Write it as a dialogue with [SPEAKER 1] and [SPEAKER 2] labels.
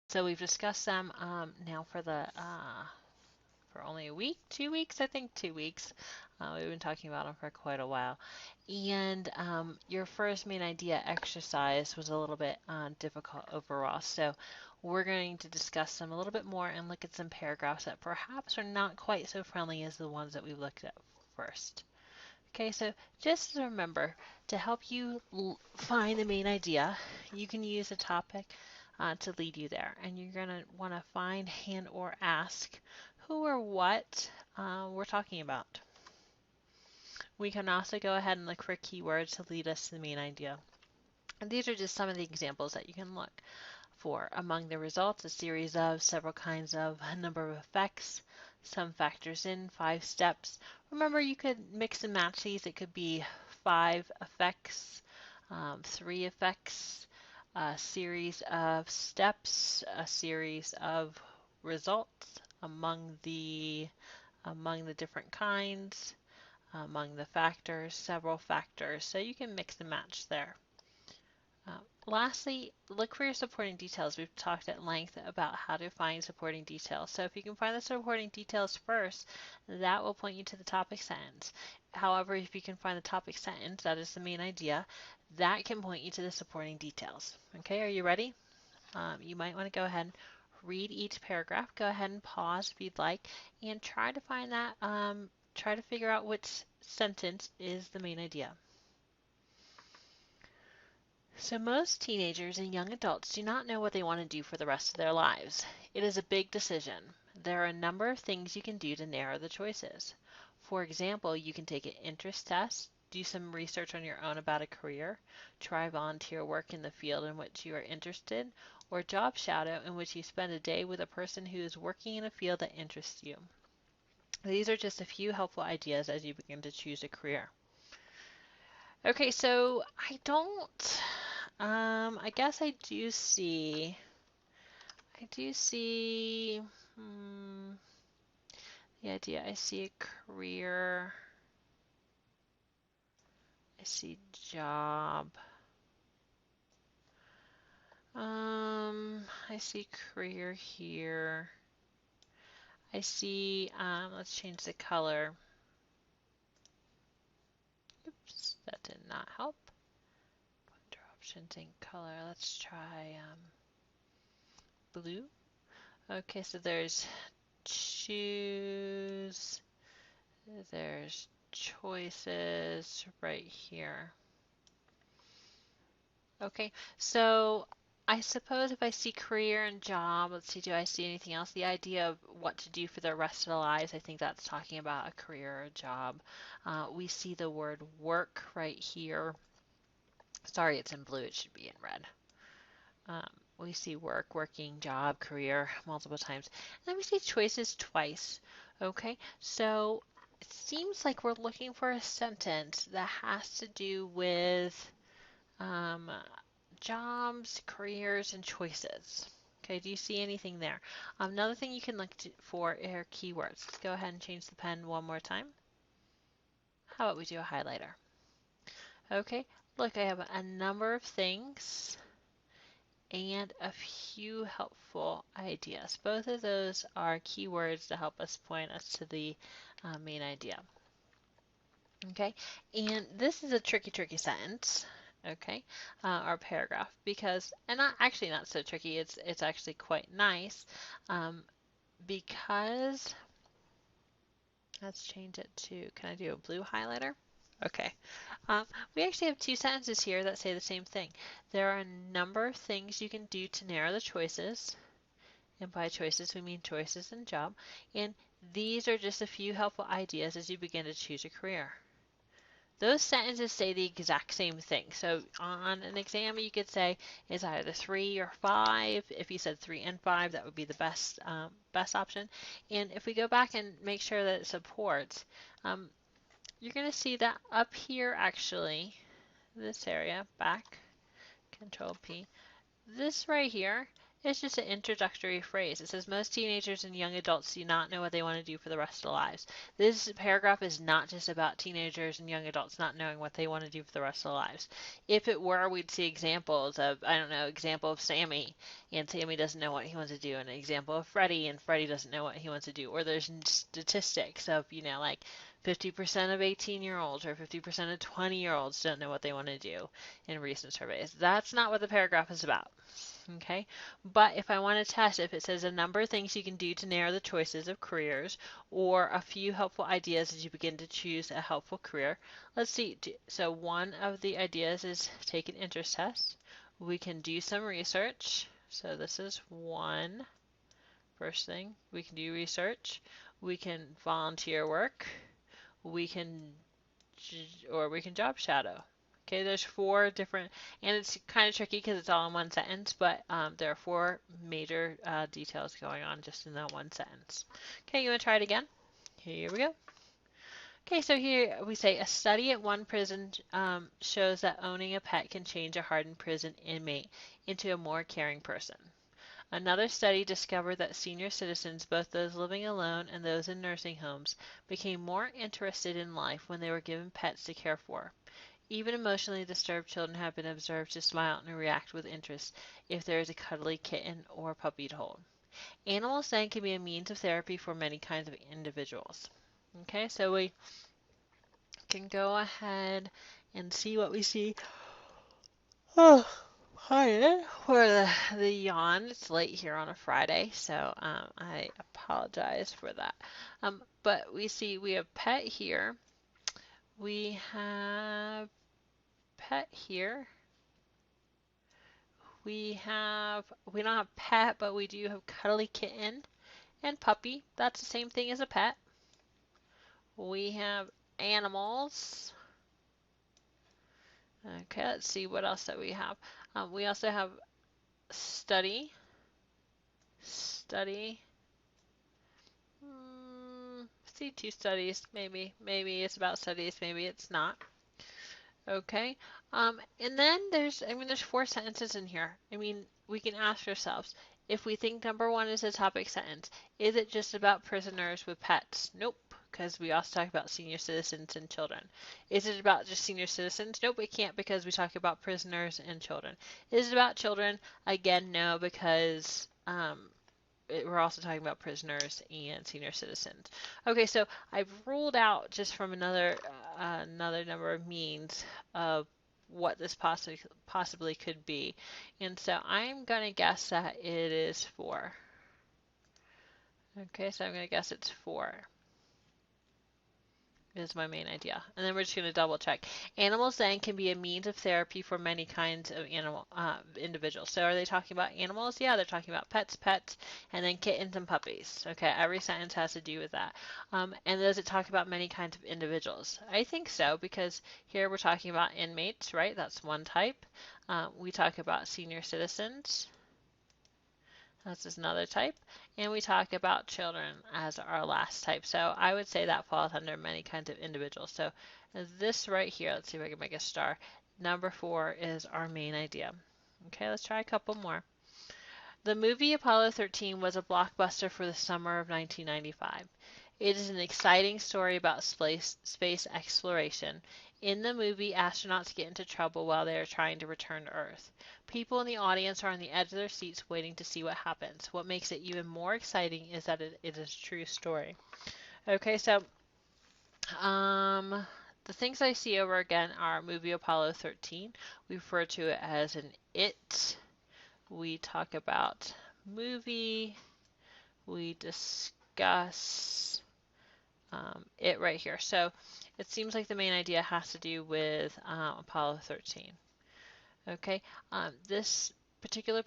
[SPEAKER 1] So we've discussed them now for only a week, 2 weeks, I think 2 weeks. We've been talking about them for quite a while. And your first main idea exercise was a little bit difficult overall. So we're going to discuss them a little bit more and look at some paragraphs that perhaps are not quite so friendly as the ones that we looked at first. Okay, so just remember to help you find the main idea, you can use a topic to lead you there. And you're going to want to find and or ask who or what we're talking about. We can also go ahead and look for keywords to lead us to the main idea. And these are just some of the examples that you can look for. Among the results, a series of, several kinds of, a number of effects, some factors in, 5 steps. Remember, you could mix and match these. It could be 5 effects, 3 effects, a series of steps, a series of results among the different kinds, among the factors, several factors. So you can mix and match there. Lastly, look for your supporting details. We've talked at length about how to find supporting details. So if you can find the supporting details first, that will point you to the topic sentence. However, if you can find the topic sentence, that is the main idea, that can point you to the supporting details. Okay, are you ready? You might want to go ahead and read each paragraph. Go ahead and pause if you'd like and try to find that, try to figure out which sentence is the main idea. So most teenagers and young adults do not know what they want to do for the rest of their lives. It is a big decision. There are a number of things you can do to narrow the choices. For example, you can take an interest test, do some research on your own about a career, try volunteer work in the field in which you are interested, or job shadow in which you spend a day with a person who is working in a field that interests you. These are just a few helpful ideas as you begin to choose a career. Okay, so I guess I do see the idea. I see a career, I see job, I see career here. I see, let's change the color. Oops, that did not help. Under options in color, let's try blue. Okay, so there's choose, there's choices right here. Okay, so I suppose if I see career and job, let's see, do I see anything else? The idea of what to do for the rest of the lives, I think that's talking about a career or a job. We see the word work right here. Sorry, it's in blue, it should be in red. Um, we see work, working, job, career multiple times. And then we see choices twice. Okay, so it seems like we're looking for a sentence that has to do with um, jobs, careers, and choices. Okay, do you see anything there? Another thing you can look for are keywords. Let's go ahead and change the pen one more time. How about we do a highlighter? Okay, look, I have a number of things and a few helpful ideas. Both of those are keywords to help us point us to the main idea. Okay, and this is a tricky sentence. Okay, our paragraph because, and not actually not so tricky. It's actually quite nice because let's change it to. Can I do a blue highlighter? Okay. We actually have 2 sentences here that say the same thing. There are a number of things you can do to narrow the choices. And by choices, we mean choices in job. And these are just a few helpful ideas as you begin to choose a career. Those sentences say the exact same thing. So on an exam, you could say it's either 3 or 5. If you said 3 and 5, that would be the best option. And if we go back and make sure that it supports, you're going to see that up here actually, this area, back, Control P, this right here It's just an introductory phrase. It says most teenagers and young adults do not know what they want to do for the rest of their lives. This paragraph is not just about teenagers and young adults not knowing what they want to do for the rest of their lives. If it were, we'd see examples of, I don't know, example of Sammy, and Sammy doesn't know what he wants to do, and an example of Freddie, and Freddie doesn't know what he wants to do. Or there's statistics of, like 50% of 18-year-olds or 50% of 20-year-olds don't know what they want to do in recent surveys. That's not what the paragraph is about. Okay, but if I want to test if it says a number of things you can do to narrow the choices of careers or a few helpful ideas as you begin to choose a helpful career, let's see. So one of the ideas is take an interest test. We can do some research. So this is one first thing. We can do research. We can volunteer work. We can we can job shadow. Okay, there's 4 different, and it's kind of tricky because it's all in one sentence, but there are 4 major details going on just in that one sentence. Okay, you want to try it again? Here we go. Okay, so here we say a study at one prison shows that owning a pet can change a hardened prison inmate into a more caring person. Another study discovered that senior citizens, both those living alone and those in nursing homes, became more interested in life when they were given pets to care for. Even emotionally disturbed children have been observed to smile and react with interest if there is a cuddly kitten or puppy to hold. Animals then can be a means of therapy for many kinds of individuals. Okay, so we can go ahead and see what we see. Oh, hi, for the yawn. It's late here on a Friday, so I apologize for that. But we have pet here. We have pet here. We don't have pet, but we do have cuddly kitten and puppy. That's the same thing as a pet. We have animals. Okay, let's see what else that we have. We also have study. Study. See 2 studies. Maybe it's about studies. Maybe it's not. Okay. And then there's 4 sentences in here. We can ask ourselves, if we think number 1 is a topic sentence, is it just about prisoners with pets? Nope, because we also talk about senior citizens and children. Is it about just senior citizens? Nope, it can't because we talk about prisoners and children. Is it about children? Again, no, because we're also talking about prisoners and senior citizens. Okay, so I've ruled out just from another number of means of what this possibly could be. And so I'm going to guess that it is 4. Okay, so I'm going to guess it's 4. Is my main idea. And then we're just going to double check. Animals then can be a means of therapy for many kinds of individuals. So are they talking about animals? Yeah, they're talking about pets, and then kittens and puppies. Okay, every sentence has to do with that. And does it talk about many kinds of individuals? I think so, because here we're talking about inmates, right? That's one type. We talk about senior citizens. That's another type. And we talk about children as our last type. So I would say that falls under many kinds of individuals. So this right here, let's see if I can make a star. Number 4 is our main idea. Okay, let's try a couple more. The movie Apollo 13 was a blockbuster for the summer of 1995. It is an exciting story about space exploration. In the movie, astronauts get into trouble while they are trying to return to Earth. People in the audience are on the edge of their seats waiting to see what happens. What makes it even more exciting is that it is a true story. Okay, so the things I see over again are movie Apollo 13. We refer to it as an it. We talk about movie. We discuss it right here. So it seems like the main idea has to do with Apollo 13. Okay, this particular